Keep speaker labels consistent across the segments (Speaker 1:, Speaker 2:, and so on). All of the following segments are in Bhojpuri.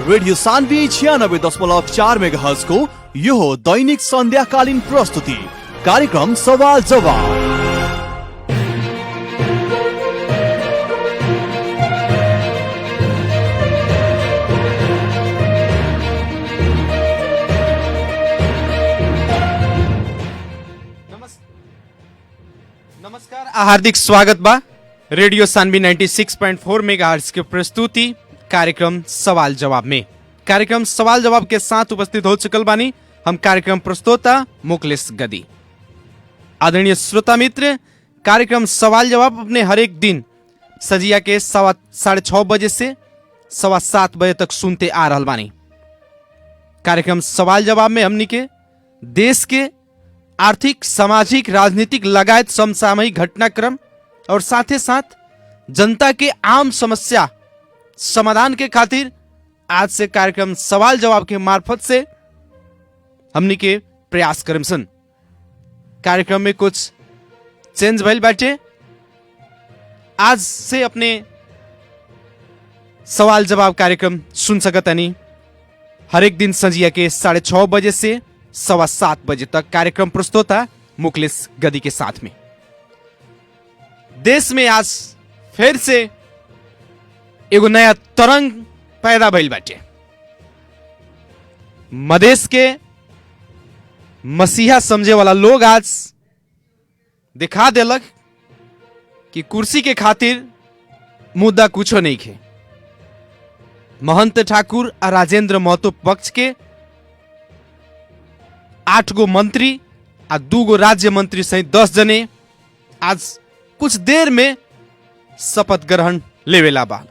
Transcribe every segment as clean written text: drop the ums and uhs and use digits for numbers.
Speaker 1: रेडियो सान्वी 96.4 मेगाहर्ज को यो हो दैनिक सन्ध्याकालीन प्रस्तुति कार्यक्रम सवाल जवाब।
Speaker 2: नमस्कार, हार्दिक स्वागत बा रेडियो सान्वी 96.4 मेगाहर्ज के प्रस्तुति कार्यक्रम सवाल जवाब में। कार्यक्रम सवाल जवाब के साथ उपस्थित हो चुकल बानी हम कार्यक्रम प्रस्तोता मुकलेश गदी। आदरणीय श्रोता मित्र, कार्यक्रम सवाल जवाब अपने हर एक दिन सजिया के 6:30 बजे से 7:15 बजे तक सुनते आ रहल बानी। कार्यक्रम सवाल जवाब में हमनी के देश के आर्थिक, सामाजिक, राजनीतिक लगायत समसामयिक घटनाक्रम और साथ साथ जनता के आम समस्या समाधान के खातिर आज से कार्यक्रम सवाल जवाब के मार्फत से हमनी के प्रयास करम सन। कार्यक्रम में कुछ चेंज भइल बाटे। आज से अपने सवाल जवाब कार्यक्रम सुन सकतनी हर एक दिन संजिया के 6:30 बजे से 7:15 बजे तक। कार्यक्रम प्रस्तोता मुकलेश गदी के साथ में। देश में आज फिर से एगो नया तरंग पैदा भइल बाटे। मधेश के मसीहा समझे वाला लोग आज दिखा देलक कि कुर्सी के खातिर मुद्दा कुछो नहीं खे। महंत ठाकुर और राजेंद्र महतो पक्ष के 8 गो मंत्री और 2 गो राज्य मंत्री सहित 10 जने आज कुछ देर में शपथ ग्रहण लेवेला बा।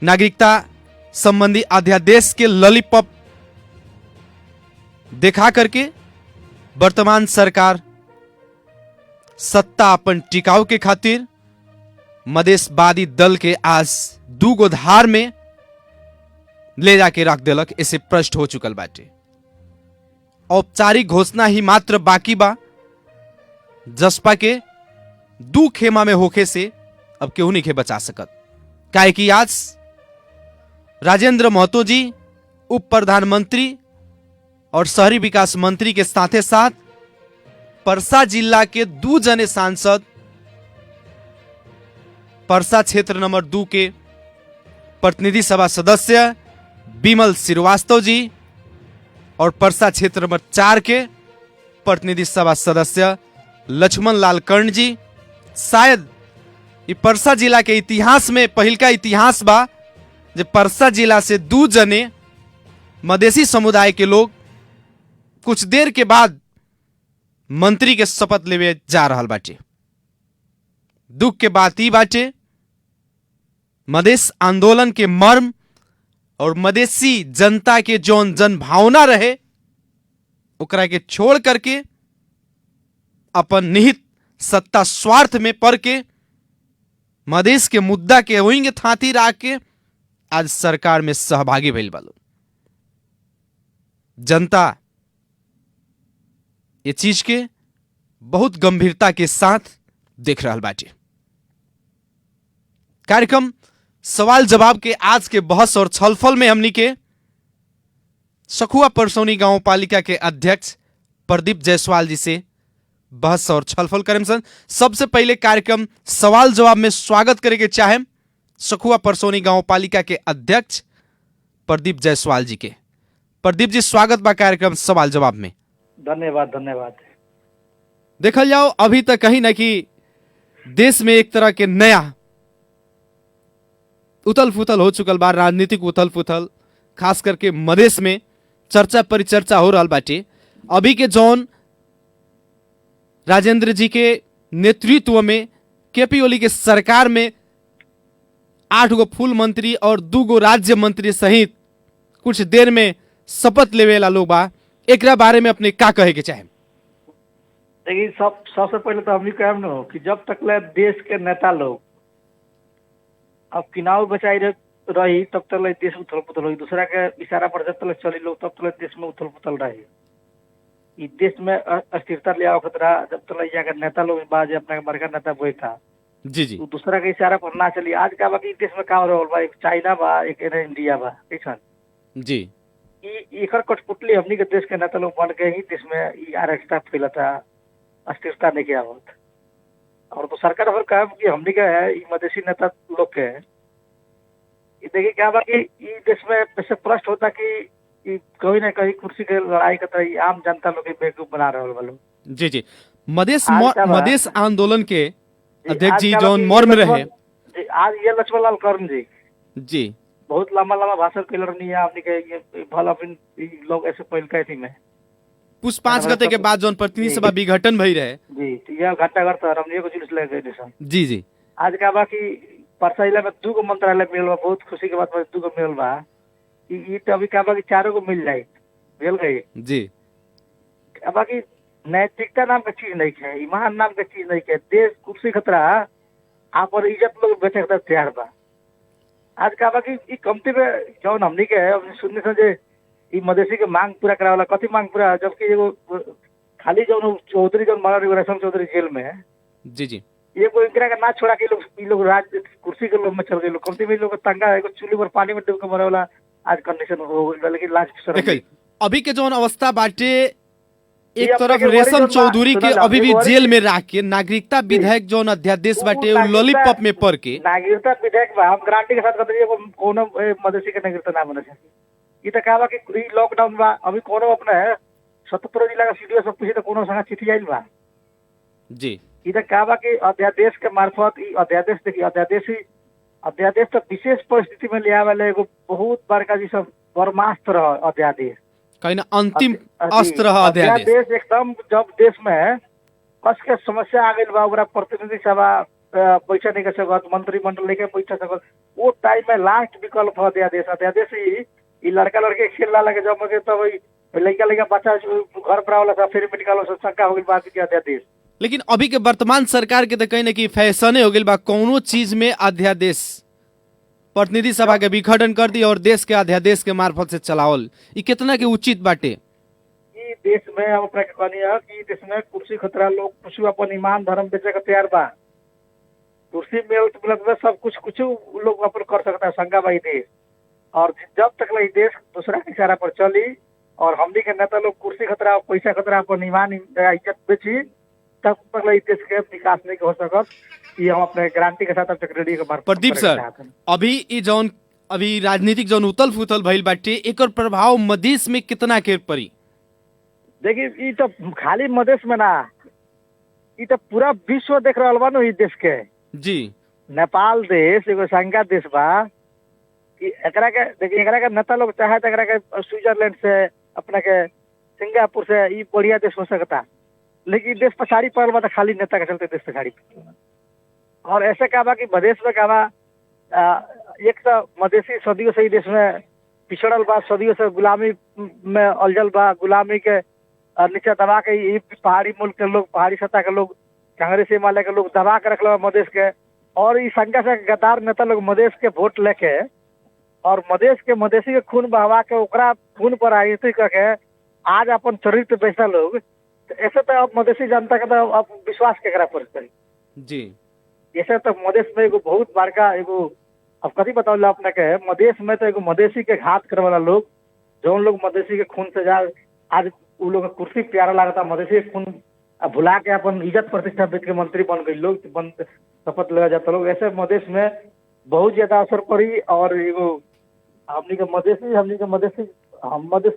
Speaker 2: नागरिकता संबंधी अध्यादेश के लॉलीपॉप देखा करके वर्तमान सरकार सत्ता अपन टिकाऊ के खातिर मधेशवादी दल के आज 2 गो धार में ले जाके रख देलक। इसे प्रश्न हो चुकल बाटे। औपचारिक घोषणा ही मात्र बाकी बा। जसपा के 2 खेमा में होखे से अब केहू नहीं के बचा सकत। काहे कि आज राजेंद्र महतो जी उप प्रधानमंत्री और शहरी विकास मंत्री के साथे साथ परसा जिला के 2 जने सांसद, परसा क्षेत्र नंबर 2 के प्रतिनिधि सभा सदस्य विमल श्रीवास्तव जी और परसा क्षेत्र नंबर 4 के प्रतिनिधि सभा सदस्य लक्ष्मण लाल कर्ण जी। शायद ये परसा जिला के इतिहास में पहिल का इतिहास बा जे परसा जिला से 2 जने मधेसी समुदाय के लोग कुछ देर के बाद मंत्री के शपथ लेवे जा रहल बाटे। दुख के बात ई बाटे मधेश आंदोलन के मर्म और मधेसी जनता के जौन जन भावना रहे ओकरा के छोड़ करके अपन निहित सत्ता स्वार्थ में पड़ के मधेश के मुद्दा के वहीं के थाती रख के आज सरकार में सहभागी भइल बालो। जनता ये चीज के बहुत गंभीरता के साथ देख रहल बाटे। कार्यक्रम सवाल जवाब के आज के बहस और छलफल में हमनी के सखुआ परसौनी गांव पालिका के अध्यक्ष प्रदीप जायसवाल जी से बहस और छलफल करें सन। सबसे पहले कार्यक्रम सवाल जवाब में स्वागत करे के चाहे सखुआ परसौनी गांव पालिका के अध्यक्ष प्रदीप जायसवाल जी के। प्रदीप जी, स्वागत बा कार्यक्रम सवाल जवाब में।
Speaker 3: धन्यवाद।
Speaker 2: देखल जाओ अभी तक कहीं ना कि देश में एक तरह के नया उथल फुथल हो चुकल बा। राजनीतिक उथल फुथल खास करके मधेश में चर्चा परिचर्चा हो रहा बाटे। अभी के जौन राजेंद्र जी के नेतृत्व में केपी ओली के सरकार में 8 गो फूल मंत्री और 2 गो राज्य मंत्री सहित कुछ देर में शपथ लेवेला लोग बा। एकरा बारे में अपने का कहे के चाहे?
Speaker 3: देखिए, सबसे पहले तो हम कहम न कि जब तक ले देश के नेता लोग अब चुनाव बचाई रही तब तक ले देश उथल पुथल रही। दूसरा के इशारा पर जब तक चली लोग तब तक देश में उथल पुथल रही। देश में अस्थिरता ले आओ खतरा जब तक जाकर नेता लोग बाज अपना बड़का नेता बैठा
Speaker 2: जी जी
Speaker 3: उ दूसरा के इशारा पर ना चली। आज का बाकी देश में का रहल बा, एक चाइना बा, एक एने इंडिया बा, कैसन
Speaker 2: जी
Speaker 3: ई एकर कठपुतली हमनी के देश के नेता लोग बन के ही देश में ई अराजकता फैलता, अस्थिरता नहीं के आवत। और तो सरकार अगर कहे कि हमनी के है ई मधेसी नेता लोग के, ई देखिए क्या बा कि ई देश में पैसे प्रश्न होता कि ई कहीं ना कहीं कुर्सी के लड़ाई के तो ई आम जनता लोग के बेवकूफ बना रहल बा लोग।
Speaker 2: जी जी मधेश
Speaker 3: आज का बा-
Speaker 2: मधेश आंदोलन के अध्यक्ष
Speaker 3: आज
Speaker 2: जी
Speaker 3: का बा
Speaker 2: जौन
Speaker 3: कि
Speaker 2: मर्म
Speaker 3: ये
Speaker 2: रहे।
Speaker 3: लक्ष्मण- जी, आज ये लक्ष्मण लाल कर्ण जी
Speaker 2: जी
Speaker 3: बहुत लंबा लंबा भाषण कैल रहनी है हमनी के, ये भला फिर ई लोग ऐसे पहल के थी में
Speaker 2: पुष 5 गते के बाद जौन प्रतिनिधि सभा विघटन भई रहे।
Speaker 3: जी, तो यह घंटा घर तो हमनी को जुलूस ले गए देश।
Speaker 2: जी जी
Speaker 3: आज का बा कि परसा जिला में 2 गो मंत्रालय मिलल बा, बहुत खुशी के बात बा, 2 गो मिलल बा। ई तो अभी का बा कि 4 गो मिल जाए, मिल गई।
Speaker 2: जी
Speaker 3: अब बाकी नैतिकता नाम के चीज नहीं है, ईमान नाम के चीज नहीं है। देश कुर्सी खतरा आप और इज्जत लोग बेचे खतरा तैयार बा। आज का बा कि ई कमती में जौन हमनी के है, हमनी सुनने से ई मधेसी के मांग पूरा करावला, कथी मांग पूरा, जबकि एगो खाली जौन चौधरी जौन मारा एगो रेशम चौधरी जेल में है,
Speaker 2: जी जी
Speaker 3: ये कोई इंदिरा का ना छोड़ा के ई लोग राज कुर्सी के लोग में चल गए लोग। कमती में लोग तंगा एगो चूल्ही पर पानी में डूब के मरे वाला आज कंडीशन हो गई बा। लेकिन लाज शर्म
Speaker 2: देखिए अभी के जौन अवस्था बाटे,
Speaker 3: ये
Speaker 2: एक
Speaker 3: अपने
Speaker 2: तरफ
Speaker 3: के वरी
Speaker 2: रेशम
Speaker 3: जौन बा-
Speaker 2: चौधरी के
Speaker 3: सुनला,
Speaker 2: अभी भी
Speaker 3: ये वरी-
Speaker 2: जेल में रह के नागरिकता विधेयक जौन अध्यादेश बाटे उ
Speaker 3: नागरिकता-
Speaker 2: लॉलीपॉप में पड़ के
Speaker 3: नागरिकता विधेयक बा, हम गारंटी के साथ कहते हैं कि कोनो मधेसी के नागरिकता ना बने चाहिए। ये तो कहा कि ई लॉकडाउन बा, अभी कोनो अपने 77 जिला का सीडीओ सब पूछे तो कोनो संग चिट्ठी आइल बा।
Speaker 2: जी
Speaker 3: ये तो कहा कि अध्यादेश के मार्फत ई अध्यादेश देखिए, अध्यादेश तो विशेष परिस्थिति में ले आवे एगो बहुत बड़का जी सब ब्रह्मास्त्र है अध्यादेश।
Speaker 2: कहीं ना अंतिम
Speaker 3: अति-
Speaker 2: अस्त्र है अध्यादेश।
Speaker 3: अध्यादेश एकदम जब देश में कस के समस्या आ गई बा, ओकरा प्रतिनिधि सभा बैठे नहीं कर सकत, मंत्रिमंडल लेके बैठ सकत, वो टाइम में लास्ट विकल्प है अध्यादेश। अध्यादेश ही ई लड़का लड़के खेल ला लगे जब तब लड़का लड़का बच्चा घर पर आवला फिर मेडिकल शंका हो गई बात के अध्यादेश।
Speaker 2: लेकिन अभी के वर्तमान सरकार के तो कहीं ना कहीं फैशने हो गई बा, कौनो चीज में अध्यादेश प्रतिनिधि सभा के विघटन कर दी और देश के अध्यादेश के मार्फत से चलावल, ई कितना के उचित बाटे।
Speaker 3: ई देश में हम अपना के कहनी है कि देश में कुर्सी खतरा लोग कुछ अपन ईमान धर्म बेचे के तैयार बा। कुर्सी मिलत में सब कुछ लोग अपन कर सकता है, शंका बा ई देश। और जब तक ई देश दूसरा के इशारा पर चली और हमनी के नेता लोग कुर्सी खतरा पैसा खतरा अपन ईमान इज्जत बेची, तब तक ई देश के विकास नहीं हो सकत। ये हम अपने गारंटी के साथ अब तक रेडियो के मार्फत
Speaker 2: प्रदीप
Speaker 3: करे
Speaker 2: सर,
Speaker 3: चाहत हन।
Speaker 2: अभी ई जौन अभी राजनीतिक जौन उतल फुतल भइल बाटे, एकर प्रभाव मधेश में कितना के पड़ी?
Speaker 3: देखिए ई तो खाली मधेश में ना, ई तो पूरा विश्व देख रहल बा नु ई देश के।
Speaker 2: जी
Speaker 3: नेपाल देश एगो संघा देश बा कि एकरा के देखिए, एकरा के नेता लोग चाहे तो एकरा के स्विट्जरलैंड से अपने के सिंगापुर से ई बढ़िया देश हो सकता, लेकिन देश पछाड़ी पड़ल बा तो खाली नेता के चलते देश पछाड़ी पड़ल बा। और ऐसे का बा कि मधेश में का बा, एक तो मधेसी सदियों से ही देश में पिछड़ल बा, सदियों से गुलामी में उलझल बा, गुलामी के नीचे दबा के ई पहाड़ी मुल्क के लोग, पहाड़ी सत्ता के लोग, कांग्रेसी माले के लोग दबा के रखल बा मधेश के। और इस संख्या से गद्दार नेता लोग मधेश के वोट लेके और मधेश के मधेसी के खून बहवा के ओकरा खून पर राजनीति करके आज अपन चरित्र बेचता लोग। तो ऐसे तो अब मधेसी जनता का तो अब विश्वास केकरा पर करी।
Speaker 2: जी
Speaker 3: ऐसे तो मधेश में एगो बहुत बड़का एगो, अब कथी बताओ अपने के, मधेश में तो एगो मधेसी के घात करे वाला लोग, जौन लोग मधेसी के खून से जा आज उ लोग कुर्सी प्यारा लागता, मधेसी के खून भुला के अपन इज्जत प्रतिष्ठा बेच के मंत्री बन गई लोग, शपथ लगा जाता लोग। ऐसे मधेश में बहुत ज्यादा असर पड़ी। और एगो हमनी के मधेसी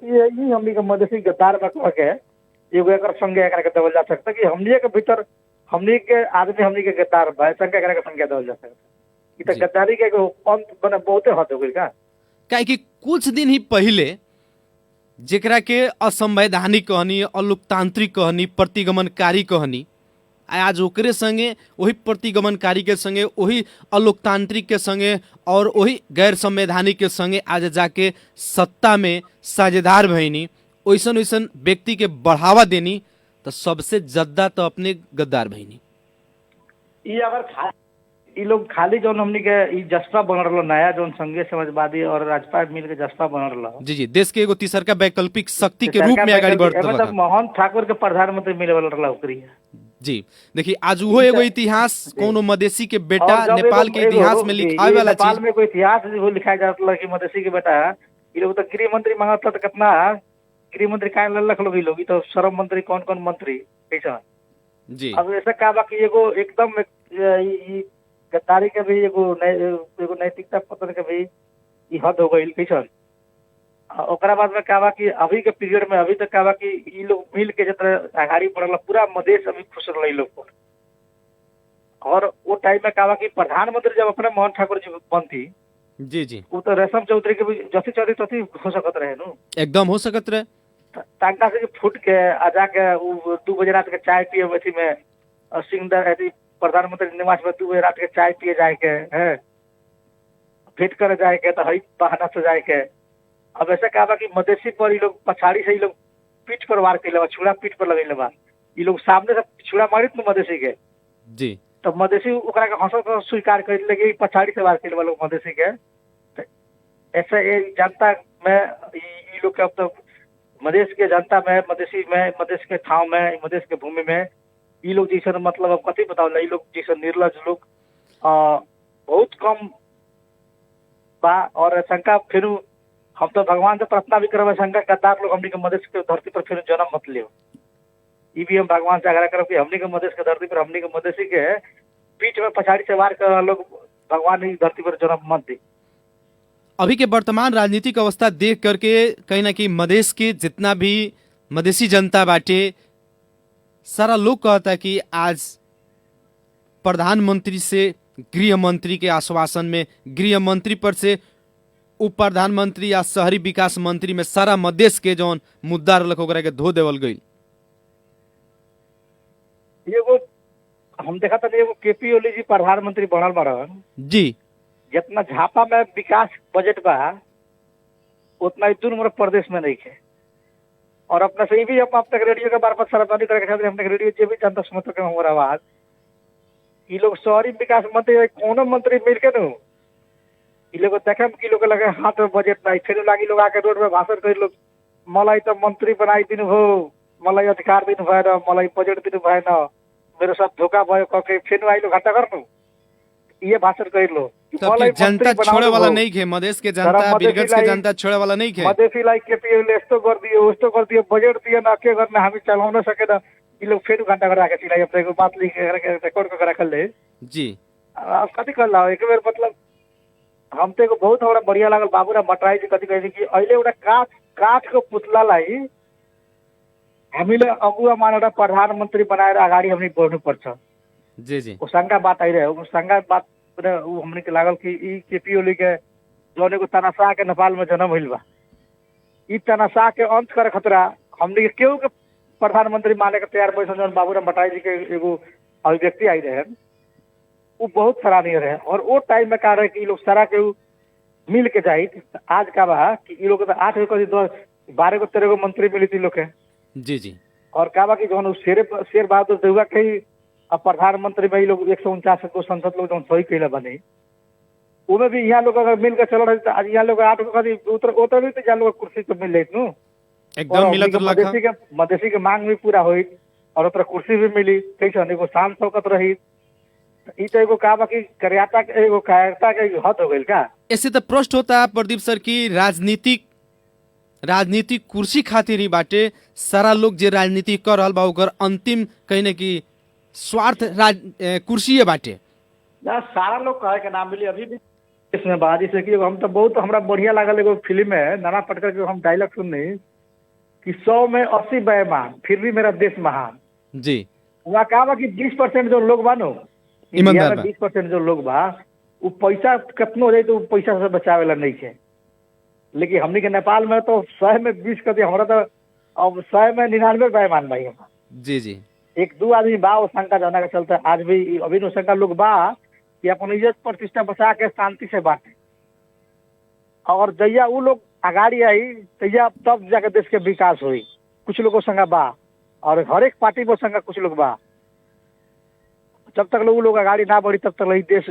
Speaker 3: है ही, हमनी के मधेसी गद्दार बकवा के एगो एकर संगे एकरा के देवल जा सकता कि हमनी के भीतर हमनी के आदमी हमनी के गद्दार बा, संगे एकरा के संगे देवल जा सकता। ई तो
Speaker 2: जी।
Speaker 3: गद्दारी के एगो अंत बने बहुते हद हो गई का।
Speaker 2: काहे कि कुछ दिन ही पहले जेकरा के असंवैधानिक कहनी, अलोकतांत्रिक कहनी, प्रतिगमनकारी कहनी, आज ओकरे संगे वही प्रतिगमनकारी के संगे, वही अलोकतांत्रिक के संगे और वही गैर संवैधानिक के संगे आज जाके सत्ता में साझेदार भईनी, ओइसन ओइसन व्यक्ति के बढ़ावा देनी, तो सबसे ज्यादा तो अपने गद्दार भईनी।
Speaker 3: ई अगर ई लोग खाली जौन हमनी के ई जसपा बन रहलो, नया जौन संघीय समाजवादी और राजपा मिल के जसपा बन रहलो,
Speaker 2: जी जी, देश के एगो तीसरका वैकल्पिक शक्ति के रूप में आगे बढ़
Speaker 3: एमे
Speaker 2: रहा
Speaker 3: तक मोहन ठाकुर के प्रधानमंत्री मिले वाला रहला ओकरी।
Speaker 2: जी देखिए आज वो एगो इतिहास कोनो मधेसी के बेटा
Speaker 3: और जब
Speaker 2: नेपाल के इतिहास में लिखाए वाला
Speaker 3: नेपाल
Speaker 2: चीज।
Speaker 3: में कोई इतिहास जो लिखाया जाता है कि मधेसी के बेटा ये लोग तो गृह मंत्री मांगता तो कितना गृह मंत्री का लख लोग, ये लोग ये तो श्रम मंत्री कौन कौन मंत्री कैसा।
Speaker 2: जी
Speaker 3: अब ऐसा का बाकी एगो एकदम गद्दारी के भी एगो नैतिकता पतन के भी ई हद हो गई कैसन। ओकरा बाद में का बा कि अभी के पीरियड में अभी तक का बा कि ई लोग मिल के जितना आघाड़ी पड़ल पूरा मधेश अभी खुश रही लोग पर। और वो टाइम में का बा कि प्रधानमंत्री जब अपने मोहन ठाकुर जी बनती
Speaker 2: जी जी
Speaker 3: वो तो रेशम चौधरी के भी जथी चौधरी तथी हो सकत रहे नु।
Speaker 2: एकदम हो सकत रहे।
Speaker 3: टांगा से फुट के आ जाके 2 बजे रात के चाय पिए अथी में सिंगदर अथी प्रधानमंत्री निवास में 2 बजे रात के चाय पिए जाए के है भेंट करे जाए के तो हई बहाना से जाए के। अब ऐसा कहा बा कि मधेसी पर ये लोग पछाड़ी से ये लोग पीठ पर वार कैले बा, छुरा पीठ पर लगेले बा। ये लोग सामने से छुरा मारित न मधेसी के
Speaker 2: जी
Speaker 3: तो मधेसी ओकरा के हंसत स्वीकार कर लेके पछाड़ी से वार कैले बा लोग मधेसी के। तो ऐसे ये जनता में ये लोग के अब तो मधेश के जनता में मधेश के ठाव में मधेश के भूमि में ये लोग जैसे मतलब अब कथी बताओ ये लोग जैसे निर्लज लोग बहुत कम बा। और शंका फिर हम तो भगवान से प्रार्थना भी करब शंका गद्दार लोग हमनी के मधेश के धरती पर फिर जन्म मत लियो। ये भी हम भगवान से आग्रह करब कि हमनी के मधेश के धरती पर हमनी के मधेसी के पीठ में पछाड़ी से वार कर लोग भगवान ही धरती पर जन्म मत दी।
Speaker 2: अभी के वर्तमान राजनीतिक अवस्था देख करके कहीं ना कहीं मधेश के जितना भी मधेसी जनता बाटे सारा लोग कहता कि आज प्रधानमंत्री से गृह मंत्री के आश्वासन में गृह मंत्री पर से उप प्रधानमंत्री या शहरी विकास मंत्री में सारा मधेश के जौन मुद्दा रख ओकरा के धो देवल गई।
Speaker 3: एगो हम देखा था एगो केपी ओली जी प्रधानमंत्री बनल बारन
Speaker 2: जी
Speaker 3: जितना झापा में विकास बजट बा उतना ही 2 नंबर प्रदेश में नहीं है। और अपना सही भी हम अब तक रेडियो के बार बार सरदारी करके खातिर हम तक रेडियो जे भी जानता सुनत के हमारा आवाज ये लोग शहरी विकास मंत्री कोनो मंत्री मिल के नु ये लोग देखे कि लोग लगे हाथ में बजट नहीं फिर लागी लोग आके रोड में भाषण कर लोग मलाई तो मंत्री बनाई दिन हो मलाई अधिकार दिन भए न मलाई बजट दिन भए न मेरो साथ धोखा भयो कके फिर आई लोग घाटा गर्नु ये भाषण कर लो।
Speaker 2: सबके जनता छोड़े वाला नहीं है मधेश के जनता बिरगंज के जनता छोड़े वाला नहीं है।
Speaker 3: मधेसी लाई केपी ओली यस्तो गर्दियो बजट दिए न के गर्ने हामी चलाउन सकेन ये लोग फिर घंटा कर राखे चिलाई अपने को बात लिख के रिकॉर्ड कर रखल ले
Speaker 2: जी।
Speaker 3: अब कथी कर ला एक बेर मतलब हम तो एगो बहुत हमरा बढ़िया लागल बाबूराम भट्टराई जी कथी कहै कि अहिले एउटा काठ को पुतला लाई हामीले अगुवा मानेर प्रधानमंत्री बनाएर अगाडि हमनी बढ्नु पर्छ।
Speaker 2: जी जी
Speaker 3: वो शंका बात आई रहे वो शंका बात वो हमने के लागल कि ई केपी ओली के जौन एगो तनाशाह के नेपाल में जन्म भइल बा ई तनाशाह के अंत करे खतरा हमने के केहू के प्रधानमंत्री माने के तैयार बैठल जौन बाबूराम भट्टराई जी के एगो अभिव्यक्ति आई रहे वो बहुत सराहनीय रहे। और वो टाइम में कहा रहे कि लोग सारा के मिल के जाई आज का बा कि ये लोग 8 गो 12 गो 13 गो मंत्री मिली थी लोग के
Speaker 2: जी जी।
Speaker 3: और का बा कि जौन शेर बहादुर देवगा के अब प्रधानमंत्री में लोग 149 को संसद लोग जौन सही कैला बने उनमें भी यहाँ लोग अगर मिल के चल रहे आज यहाँ लोग 8 को उतर भी तो यहाँ लोग कुर्सी तो मिल रही नु
Speaker 2: एकदम मिलत
Speaker 3: मधेसी के मांग भी पूरा हुई और उतर कुर्सी भी मिली कैसे एगो शान शौकत रही ई तो एगो का बाकी कर्याता के एगो कायरता के हद हो गइल का।
Speaker 2: ऐसे तो प्रश्न होता प्रदीप सर की राजनीतिक कुर्सी खातिर ही बाटे सारा लोग जे राजनीति कर रहल बा ओकर अंतिम कहीं न कहीं स्वार्थ कुर्सी बाटे
Speaker 3: ना सारा लोग कहे के नाम मिली अभी भी इसमें बाजी से कि हम तो बहुत हमरा बढ़िया लागल एगो फिल्म है नाना पटकर के हम डायलॉग सुननी कि 100 में 80 बेईमान फिर भी मेरा देश महान
Speaker 2: जी।
Speaker 3: वहाँ कहा बा कि 20% जो लोग बा नो
Speaker 2: ईमानदार
Speaker 3: 20% जो लोग बा वो पैसा कितना हो जाए तो पैसा से बचावे ला नहीं है। लेकिन हमनी के नेपाल में तो 100 में 20 कर दिया हमारा तो अब 100 में 99 बेईमान भाई हम
Speaker 2: जी जी।
Speaker 3: 1-2 आदमी बा वो शंका जाना के चलते आज भी अभी नो शंका लोग बा कि अपन इज्जत प्रतिष्ठा बचा के शांति से बांटे और जैया वो लोग आगाड़ी आई तैया तब जाके देश के विकास हुई। कुछ लोगों संगा बा और हर एक पार्टी में संगा कुछ लोग बा जब तक लोग आगाड़ी ना बढ़ी तब तक देश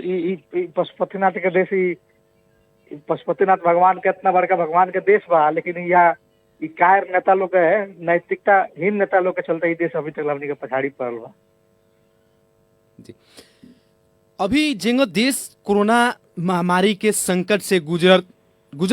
Speaker 3: पशुपतिनाथ के देश पशुपतिनाथ भगवान के इतना बड़का भगवान के देश बा लेकिन यहाँ कायर नेता लोग है नैतिकता हीन नेता लोग के चलते ही देश अभी तक हमनी के पछाड़ी पड़ल बा।
Speaker 2: जी अभी जेंगो देश कोरोना महामारी के संकट से गुजर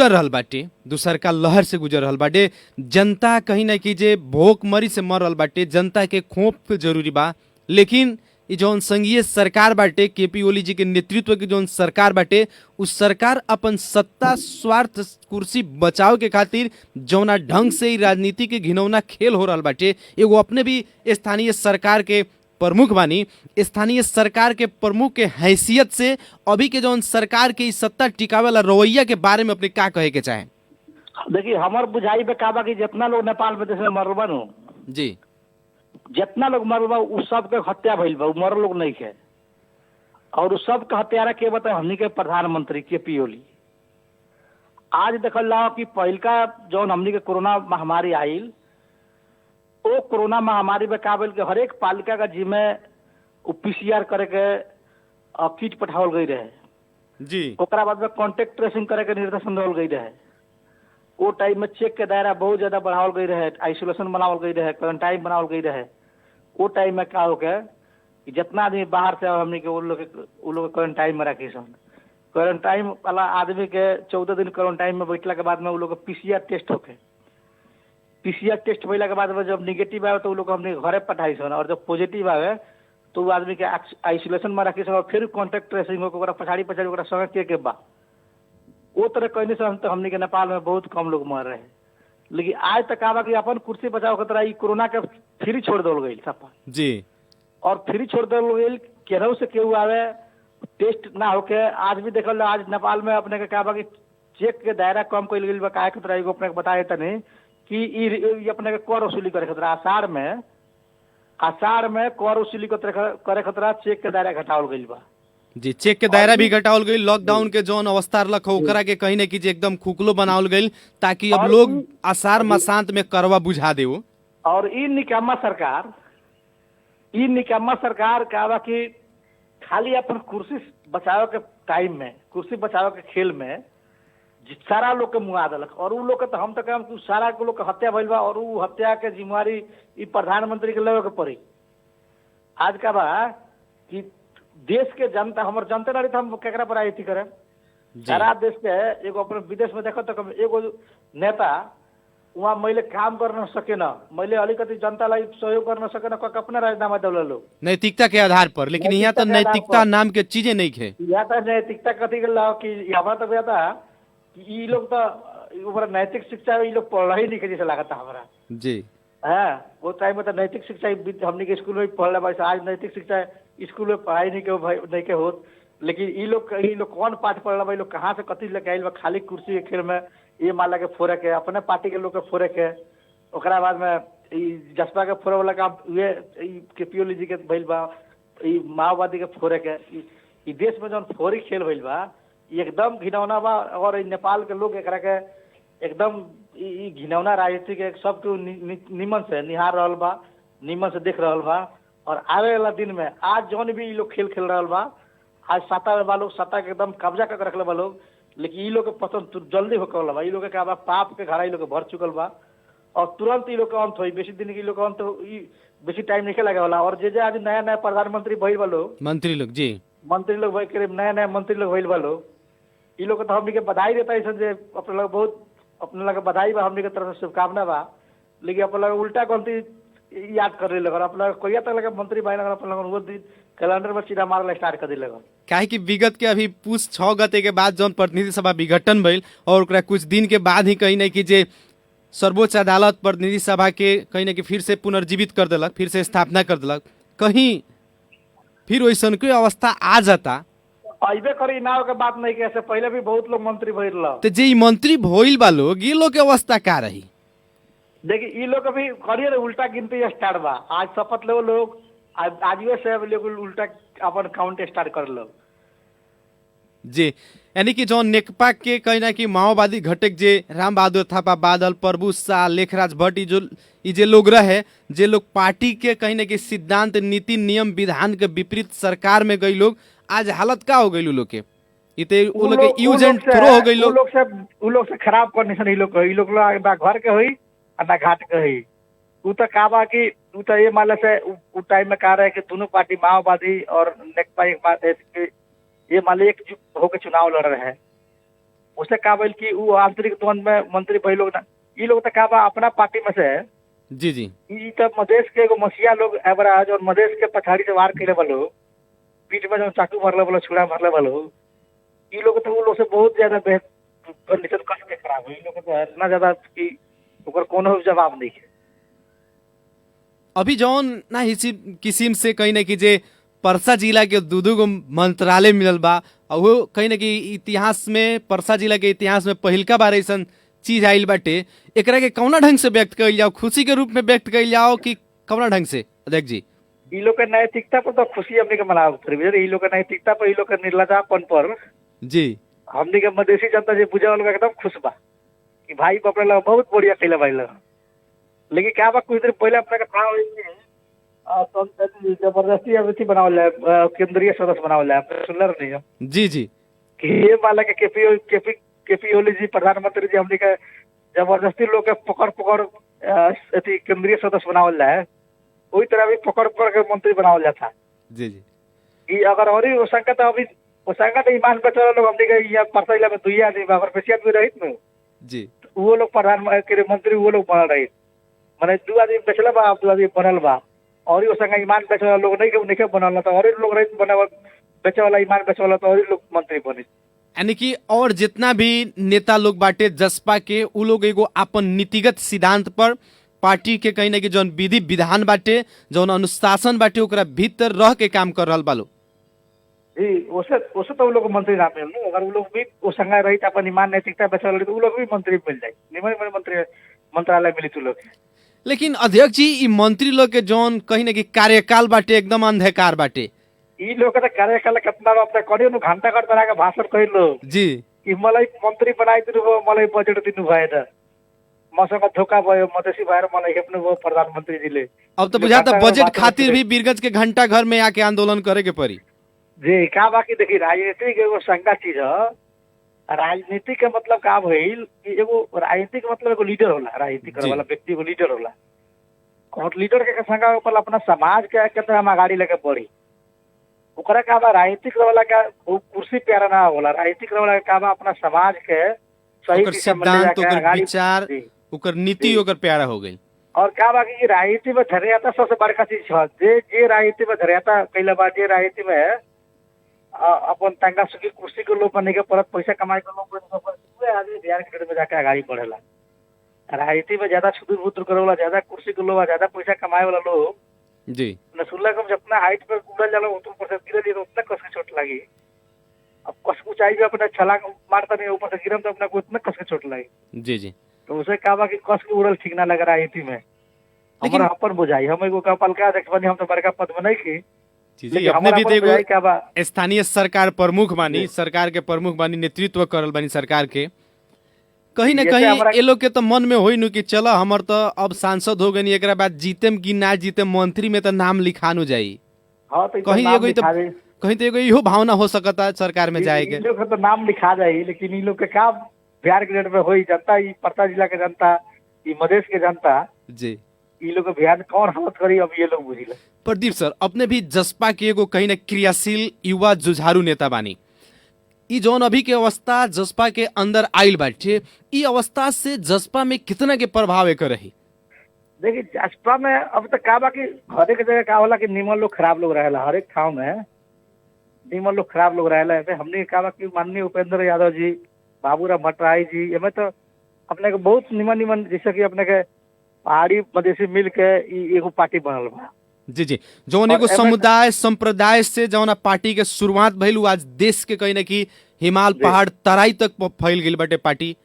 Speaker 2: रहल बाटे, दूसर का लहर से गुजर रहल बाटे, जनता कहीं ना कहीं जे भूखमरी से मर रहल बाटे, जनता के खोप जरूरी बा। लेकिन ये जौन संघीय सरकार बाटे, केपी ओली जी के नेतृत्व की जौन सरकार बाटे, उस सरकार अपन सत्ता स्वार्थ कुर्सी बचाव के खातिर जौना ढंग से राजनीति के घिनौना खेल हो रहल बाटे, एगो अपने भी स्थानीय सरकार के प्रमुख बानी, स्थानीय सरकार के प्रमुख के हैसियत से अभी के जौन सरकार के सत्ता टिकावे वाला रवैया के बारे में अपने क्या कहे के चाहे?
Speaker 3: देखिए हमार बुझाई पे का बा कि जितना लोग नेपाल में जैसे मरल बा नु
Speaker 2: जी,
Speaker 3: जितना लोग मरल बा उ सब के हत्या भइल बा, मरल लोग नहीं के। और उस सब के हत्यारा के बता हमनी के प्रधानमंत्री केपी ओली। आज देखल जाओ कि पहिलका जौन हमनी के कोरोना महामारी आइल, वो कोरोना महामारी में काबिल के हरेक पालिका का जिम्मे पीसीआर करे के किट पठावल गई रहे
Speaker 2: जी,
Speaker 3: ओकरा बाद में कॉन्टेक्ट ट्रेसिंग करे के निर्देशन देवल गई रहे। वो टाइम में चेक के दायरा बहुत ज्यादा बढ़ावल गई रहे, आइसोलेशन बनावल गई रहे, क्वारंटाइन बनावल गई रहे। वो टाइम में क्या हो गया कि जितना आदमी बाहर से हमने के वो लोग क्वारंटाइन में रखी सन। क्वारंटाइन वाला आदमी के 14 दिन क्वारंटाइन में बैठला के बाद में वो लोग पीसीआर टेस्ट होके, पीसीआर टेस्ट भइला के बाद में जब निगेटिव आवे तो वो लोग हमने घरे पठाई सन, और जब पॉजिटिव आवे तो वो आदमी के आइसोलेशन में रखी सन और फिर कॉन्टेक्ट ट्रेसिंग होकर ओकरा पछाड़ी ओकरा संगे के बा। वो तरह कहने से तो हमने के नेपाल में बहुत कम लोग मर रहे। लेकिन आज तक आवा कि अपन कुर्सी बचाव के तरह कोरोना के फ्री छोड़ दल गई सपा
Speaker 2: जी,
Speaker 3: और फ्री छोड़ दल गई केहू से केहू आवे टेस्ट ना होके। आज भी देखल आज नेपाल में अपने के का बा कि चेक के दायरा कम कइल गेल बा। काहे के तरह एगो अपने के बताए तनी कि ई अपने के कर वसूली करे खतरा आषाढ़ में कर वसूली करे खतरा चेक के दायरा घटावल गइल बा
Speaker 2: जी, चेक के दायरा भी घटावल गई। लॉकडाउन के जौन अवस्था रख ओकरा के कहीं न कहीं एकदम खुकलो बनावल गई ताकि अब लोग आसार मसांत में करवा बुझा दे।
Speaker 3: और ई निकम्मा सरकार का बा कि खाली अपन कुर्सी बचाव के टाइम में, कुर्सी बचाव के खेल में सारा लोग के मुआ देलक। और उ लोग के तो हम तो कहम कि सारा के लोग के हत्या भइल बा और उ हत्या के जिम्मेवारी ई प्रधानमंत्री के लेवे के पड़ी। आज का बा कि देश के जनता हमर जनता रही हम केकरा पर आई थी करे सारा देश के एगो अपने विदेश में देखो तो एगो नेता वहाँ मैले काम कर न सके न, मैले अलिकति जनतालाई सहयोग गर्न सकेन, अपने राजीनामा देवल लोग
Speaker 2: नैतिकता के आधार पर। लेकिन यहाँ तो नैतिकता नाम के चीजें नहीं है।
Speaker 3: यहाँ तो नैतिकता कथी कि हमारा तो कहता कि ई लोग तो नैतिक शिक्षा ई लोग पढ़ ही नहीं जैसे लगता हमारा
Speaker 2: जी।
Speaker 3: हाँ वो टाइम में तो नैतिक शिक्षा हमने के स्कूल में पढ़ ला। आज नैतिक शिक्षा स्कूल में पढ़ाई नहीं के होत। लेकिन ई लोग कौन पाठ पढ़ ला, लोग कहाँ से कथी लेके आइल बा? खाली कुर्सी के खेल में ये माला के फोड़े के, अपने पार्टी के लोग के फोड़े के, ओकरा बाद में जसपा के फोड़े वाला काम ये केपी ओली जी के भइल बा, माओवादी के फोड़े के। ई देश में जौन फोड़ी खेल भइल बा एकदम घिनौना बा। और नेपाल के लोग एकरा के एकदम घिनौना राजनीति के सबके निमन से निहार रहल बा, निमन से देख रहल बा। और आवे वाला दिन में आज जौन भी लोग खेल खेल रहल बा, आज सत्ता में बा लोग, सत्ता के एकदम कब्जा करके रखले बा लोग। लेकिन ई लोग के पसंद जल्दी होके वाला बा। ई लोग के का बा पाप के घड़ा ई लोग के भर चुकल बा और तुरंत ई लोग के अंत होई। बेसी दिन के लोग के अंत बेसी टाइम नहीं लगे वाला। और जे आज नया नया प्रधानमंत्री भइल बा लोग, मंत्री लोग नया मंत्री लोग भइल बा लोग, ई लोग तो हमनी के बधाई देता है जे अपने लोग बहुत अपने लगे बधाई बा, हमनी के तरफ से शुभकामना बा। लेकिन अपने लगे उल्टा गलती याद कर रहे लगे। अपना कोई तक लगे मंत्री भाई लगे अपने वो दिन कैलेंडर में चीरा मारल स्टार्ट कर दिले।
Speaker 2: काहे कि विगत के अभी पूछ 6 गते के बाद जौन प्रतिनिधि सभा विघटन भइल और ओकरा कुछ दिन के बाद ही कहीं न कहीं जे सर्वोच्च अदालत प्रतिनिधि सभा के कहीं न कहीं फिर से पुनर्जीवित कर देलक, फिर से स्थापना कर देलक, कहीं फिर वैसन कोई अवस्था आ जाता
Speaker 3: अइबे करी नाव के बात नहीं कैसे पहले भी बहुत लोग मंत्री भइल रहा।
Speaker 2: तो जे मंत्री भइल बा लोग, ये लोग के अवस्था का रही?
Speaker 3: देखिए ई लोग अभी करिए उल्टा गिनती स्टार्ट बा। आज शपथ ले लोग आज से लोग उल्टा अपन काउंट स्टार्ट कर लो
Speaker 2: जी। यानी कि जो नेकपा के कहीं ना कहीं माओवादी घटक जे राम बहादुर थापा, बादल, प्रभु शाह, लेखराज भट्ट, जे लोग रहे, जे लोग पार्टी के कहीं ना कहीं सिद्धांत, नीति, नियम, विधान के विपरीत सरकार में गई लोग, आज हालत का हो गई लोग के? वो लोग के यूज एंड थ्रो हो गई
Speaker 3: लोग से खराब कंडीशन ई लोग ना घर के हुई ना घाट के हुई। उ तो का बा कि तू तो ये मान से उस टाइम में कहा रहे कि दोनों पार्टी माओवादी और नेकपा एक बात है कि ये मान एक होकर चुनाव लड़ रहे हैं। उसे कहा बोल कि वो आंतरिक द्वंद में मंत्री भाई लोग ना, ये लोग तो कहा अपना पार्टी में से है।
Speaker 2: जी जी
Speaker 3: ई तो मधेश के एगो मसीहा लोग एवराज और मधेश के पछाड़ी से वार करे वालो, पीठ में जो चाकू मारले वालो, छुरा मारले वालो, ये लोग तो वो लोग से बहुत ज्यादा कंडीशन कष्ट के खराब है। इन लोग तो इतना ज्यादा कि ओकर कोनो जवाब नहीं है।
Speaker 2: अभी जौन ना इसी किस्म से कहीं ना कीजिए परसा जिला के दू गो मंत्रालय मिलल बा, और वो कहीं ना कहीं इतिहास में परसा जिला के इतिहास में पहिलका बार ऐसा चीज आइल बाटे। एकरा के कौना ढंग से व्यक्त कइल जाओ, खुशी के रूप में व्यक्त कइल जाओ कि कौना ढंग से? अध्यक्ष जी,
Speaker 3: ई लोग के नैतिकता पर तो खुशी हमने के मनाव ई लोग के नैतिकता पर, ई लोग के निर्लजापन पर
Speaker 2: जी
Speaker 3: हमने के मधेसी जनता जो बुझे वाला एकदम खुश बा कि भाई अपने लगा बहुत बढ़िया कैला भाई लगा। लेकिन क्या बा कुछ देर पहले अपने का था जबरदस्ती अभी बनावल है, केंद्रीय सदस्य बनावल है, सुनल नहीं है
Speaker 2: जी जी
Speaker 3: कि ये वाला के केपी ओली जी प्रधानमंत्री जी हमने के जबरदस्ती लोग के पकड़ पकड़ अथी केंद्रीय सदस्य बनावल है, वही तरह भी पकड़ पकड़ के मंत्री बनावल जाता।
Speaker 2: जी जी
Speaker 3: कि अगर और वो संकट अभी वो संकट ईमान बचा लोग हमने के यहाँ परसा जिला में दुई आदमी अगर बेसी आदमी रहित में
Speaker 2: जी
Speaker 3: वो लोग प्रधानमंत्री मंत्री वो लोग बनल रही, मैंने दू आदमी बेचल बा, दू आदमी बनल बा, और वो संग ईमान बेचे वाला लोग नहीं बनल ना, तो और लोग रहित बने बेचे वाला ईमान बेचे वाला तो और लोग मंत्री बने।
Speaker 2: यानी कि और जितना भी नेता लोग बाटे जसपा के, उ लोग एगो अपन नीतिगत सिद्धांत पर पार्टी के कहीं ना कहीं जौन विधि विधान बाटे, जौन अनुशासन बाटे, ओकरा भीतर रह के काम कर रहल बालो।
Speaker 3: जी उसे तो वो लोग मंत्री ना मिल, अगर वो लोग भी वो संग रहित अपन ईमान नैतिकता बेचे वाले तो वो लोग भी मंत्री मिल जाए, निमन मंत्री मंत्रालय मिली तू लोग।
Speaker 2: लेकिन अध्यक्ष जी, ई मंत्री लोग के जौन कहीं ना कहीं कार्यकाल बाटे एकदम अंधकार बाटे।
Speaker 3: ई लोग के कार्यकाल कितना अपने करियो नु घंटा घर बना के भाषण कहिल लो
Speaker 2: जी
Speaker 3: कि मलाई मंत्री बनाई दिनु भयो, मलाई बजेट दिनु भएन, मसँग धोखा भयो, मधेसी भएर मलाई हेप्नु भयो प्रधानमन्त्री जीले।
Speaker 2: अब तो बुझाता बजट खातिर भी बीरगंज के घंटा घर में आके आंदोलन करे के पड़ी।
Speaker 3: जी का बाकी देखी राजनीति के एगो संगा चीज है। राजनीति के मतलब का भइल कि एगो राजनीति के मतलब एगो लीडर होला, राजनीति करे वाला व्यक्ति एगो लीडर होला, और लीडर के संगा ऊपर अपना समाज के कितना हम आगाड़ी लेके बढ़ी। ओकरा का बा राजनीतिक वाला का कुर्सी प्यारा ना होला, राजनीतिक वाला का बा अपना समाज के सही
Speaker 2: ओकर
Speaker 3: दिशा में ले
Speaker 2: सिद्धांत,
Speaker 3: जाके
Speaker 2: ओकर
Speaker 3: आगाड़ी।
Speaker 2: विचार,
Speaker 3: जी।
Speaker 2: ओकर नीति ओकर प्यारा हो गई।
Speaker 3: और का बा कि राजनीति में धर्याता सबसे बड़का चीज है, जे राजनीति में धर्याता कैला बा, जे राजनीति में अपन तंगा सुखी कुर्सी के लोग बने के परत पैसा कमाए के लोग बने के आदमी बिहार के में जाके आगाड़ी बढ़ेला। राजनीति में ज्यादा छुदुर बुदुर करे वाला, ज्यादा कुर्सी के लोग, ज्यादा पैसा कमाए वाला लोग
Speaker 2: जी
Speaker 3: न सुनला कम जितना हाइट पर उड़ल जाला ऊपर से गिरल तो उतना कस के चोट लगी। अब कस ऊंचाई पे अपना छलांग मारता नहीं, ऊपर से गिरम तो अपना को उतना कस के चोट लगी।
Speaker 2: जी जी
Speaker 3: तो उसे कहा कि कस के उड़ल ठीक ना लग रहा है में। हमारा अपन बुझाई, हम एगो कपल का देख बनी, हम तो बड़का पद में नहीं की
Speaker 2: जी जी अपने भी एगो स्थानीय सरकार प्रमुख बानी, सरकार के प्रमुख बानी, नेतृत्व करल बानी सरकार के। कहीं ना कहीं ये लोग के तो मन में होई नु कि चलो हमर तो अब सांसद हो गनी, एकरा बाद जीतेम कि ना जीतेम मंत्री में तो नाम लिखानु जाई।
Speaker 3: हाँ तो
Speaker 2: कहीं तो एगो इहो भावना हो सकता सरकार में जाएगा।
Speaker 3: इन लोग तो नाम लिखा जाए, लेकिन इन लोग के का बिहार के डेट में होई जनता, ई परसा जिला के जनता, ई मधेश के जनता
Speaker 2: जी,
Speaker 3: ई लोग के बिहार में कौन हालत करी अब ये लोग बुझिले।
Speaker 2: प्रदीप सर, अपने भी जसपा के एगो कहीं ना क्रियाशील युवा जुझारू नेता बानी। ई जौन अभी के अवस्था जसपा के अंदर आइल बाटे, ई अवस्था से जसपा में कितना के प्रभाव एक रही?
Speaker 3: देखिए जसपा में अब तक का बा कि हर एक जगह का होला कि निमन लोग खराब लोग रहेला, हर एक ठाव में निमन लोग खराब लोग रहेला। हमने का बा कि माननीय उपेंद्र यादव जी, बाबूराम भट्टराई जी, एमे तो अपने के बहुत निमन जैसे कि अपने के पहाड़ी मधेसी मिल के एगो पार्टी बनल बा।
Speaker 2: जी जी, जौन एगो समुदाय संप्रदाय से जौन पार्टी के शुरुआत भइल, आज देश के कहीं ना कहीं हिमाल पहाड़ तराई तक फैल गई बाटे पार्टी।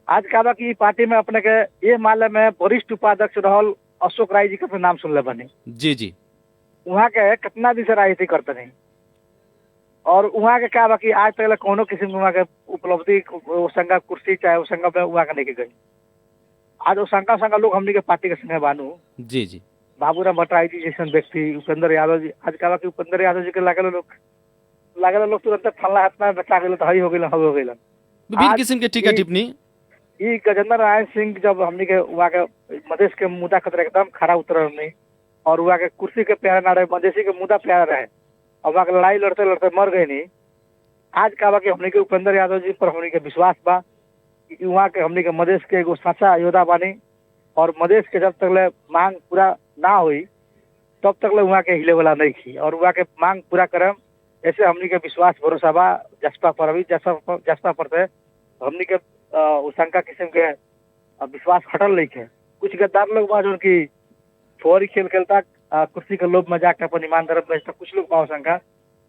Speaker 3: आज का बा कि पार्टी में अपने के ये माले में वरिष्ठ उपाध्यक्ष रहल अशोक राय जी के नाम सुनले बने।
Speaker 2: जी जी,
Speaker 3: वहाँ के कितना दिन से राजनीति करते नहीं, और वहाँ के क्या बा कि आज तक कोनो किस्म वहाँ के उपलब्धि संगा कुर्सी चाहे वो संगा में वहाँ के लेके गई। आज वो संगा लोग हमने के पार्टी के संगे बानू।
Speaker 2: जी जी,
Speaker 3: बाबूराम भट्टराई जी जैसे व्यक्ति, उपेंद्र यादव जी, आज का बा कि उपेंद्र यादव जी के लागल लोग तुरंत फल्ला हाथ में बचा गए तो हई हो गए, हो गए
Speaker 2: विभिन्न किस्म के टीका टिप्पणी।
Speaker 3: ई गजेंद्र नारायण सिंह जब हमनी के वहाँ के मधेश के मुद्दा खतरे एकदम खड़ा उतर नहीं और वहाँ के कुर्सी के प्यारा ना रहे, मधेसी के मुद्दा प्यारा रहे और वहाँ के लड़ाई लड़ते लड़ते मर गए नहीं। आज का बा कि हमनी के उपेंद्र यादव जी पर हमनी के विश्वास बा कि वहाँ के हमनी के मधेश के एगो सच्चा योद्धा बानी और मधेश के जब तक ले मांग पूरा ना हुई तब तक ले वहाँ के हिले वाला नहीं थी और वहाँ के मांग पूरा करम। ऐसे हमनी के विश्वास भरोसा बा जसपा पर, अभी जसपा पर से हमनी के शंका किस्म के विश्वास हटल नहीं है। कुछ गद्दार लोग बा जो की फोरी खेल खेलता कुर्सी के लोभ में जाकर अपन ईमानदार बेचता, कुछ लोग पाओ शंका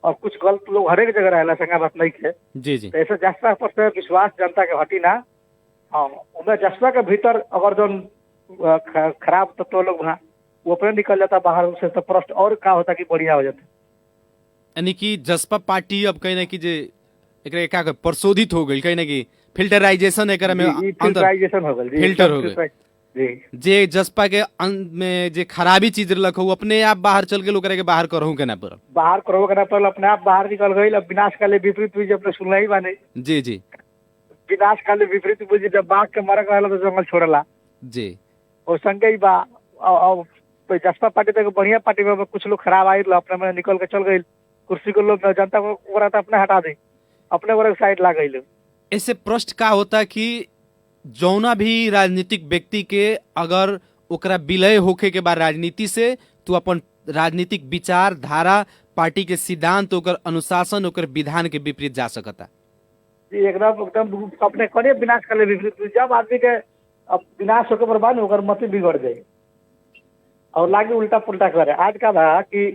Speaker 3: और कुछ गलत लोग हरेक जगह रहेला, शंका बात नहीं है।
Speaker 2: जी जी।
Speaker 3: तो ऐसे जसपा पर से विश्वास जनता के हटी ना। हाँ, उनमें जसपा के भीतर अगर जो खराब तत्व लोग वहाँ वो अपने निकल जाता बाहर से तो प्रश्न और क्या होता कि बढ़िया हो जाता।
Speaker 2: यानी कि जसपा पार्टी अब कहीं ना कि जे एकरा का कहब, प्रशोधित हो गई, कहीं ना कि फिल्टराइजेशन एकरा में
Speaker 3: फिल्टराइजेशन हो गई,
Speaker 2: फिल्टर हो गई
Speaker 3: जी।
Speaker 2: जे जसपा के में जे खराबी चीज रख हो अपने आप बाहर चल के लोग के बाहर करहु के ना पर
Speaker 3: बाहर करो के ना पर अपने आप बाहर निकल गई। अब विनाश काले विपरीत हुई जब सुनला ही बाने।
Speaker 2: जी जी।
Speaker 3: विनाश काले विपरीत हुई जब बाघ के मरक रहला तो जंगल छोड़ला
Speaker 2: जी।
Speaker 3: और संगे ही बा जसपा पार्टी तक बढ़िया पार्टी में कुछ लोग खराब आई अपने में निकल के चल गई कुर्सी को लोग जनता को अपने हटा दे अपने वर्ग साइड ला गई।
Speaker 2: ऐसे प्रश्न का होता कि जौना भी राजनीतिक व्यक्ति के अगर ओकरा विलय होखे के बाद राजनीति से तो अपन राजनीतिक विचार धारा पार्टी के सिद्धांत ओकर अनुशासन ओकर विधान के विपरीत जा सकता।
Speaker 3: जी एकदम एकदम अपने कने विनाश कर ले विपरीत। जब आदमी के अब विनाश होकर बर्बाद होकर मत बिगड़ जाए और लागे उल्टा पुल्टा करे। आज का बा कि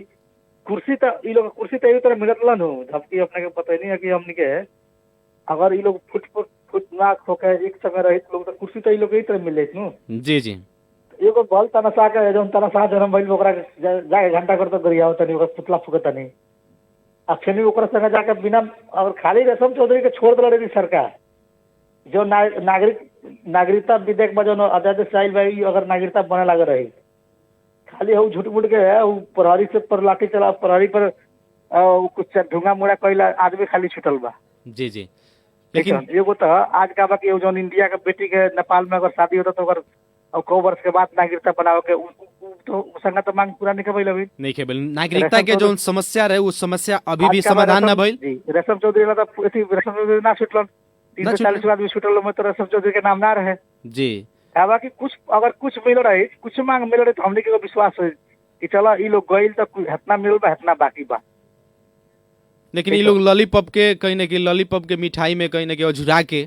Speaker 3: कुर्सी तो ये लोग कुर्सी तो तरह मिलत लन हो, जबकि अपने के पता नहीं है कि हमने के अगर ये लोग फुट ना खोके एक समय रहित लोग तो कुर्सी तो ये लोग यही तरह मिल जाए।
Speaker 2: जी जी।
Speaker 3: एगो बल तनसा के जो तनसा जन्म भइल ओकरा जाके घंटा कर तो गरिया तनी ओकर पुतला फुके तनी अखनी ओकरा संगे जाके बिना और खाली रेशम चौधरी के छोड़ दे रही सरकार जो नागरिकता विधेयक में जो अध्यादेश आयल भाई अगर नागरिकता बने लगे रही खाली हो झूठ मूठ के है प्रहरी से पर लाठी चला प्रहरी पर कुछ ढूंगा मुड़ा कैला आदमी खाली छुटल बा।
Speaker 2: जी जी।
Speaker 3: लेकिन एगो तो आज का बाकी जो इंडिया के बेटी के नेपाल में अगर शादी होता तो अगर और 100 वर्ष के बाद नागरिकता बनाओ के तो संग तो मांग पूरा नहीं भइल। अभी
Speaker 2: नहीं भइल नागरिकता के जो समस्या रहे वो समस्या अभी भी समाधान ना भइल।
Speaker 3: रेशम चौधरी वाला तो रेशम चौधरी ना छुटल 340 आदमी छुटल में तो रेशम चौधरी के नाम ना रहे।
Speaker 2: जी
Speaker 3: बाकी कुछ अगर कुछ मिल रही कुछ मांग मिल रही तो हमने के विश्वास है कि चलो ये लोग गइल तो हतना मिल बा हतना बाकी बा।
Speaker 2: लेकिन ये लोग लॉलीपॉप के कहीं ना कहीं लॉलीपॉप के मिठाई में कहीं ना कहीं अझुरा के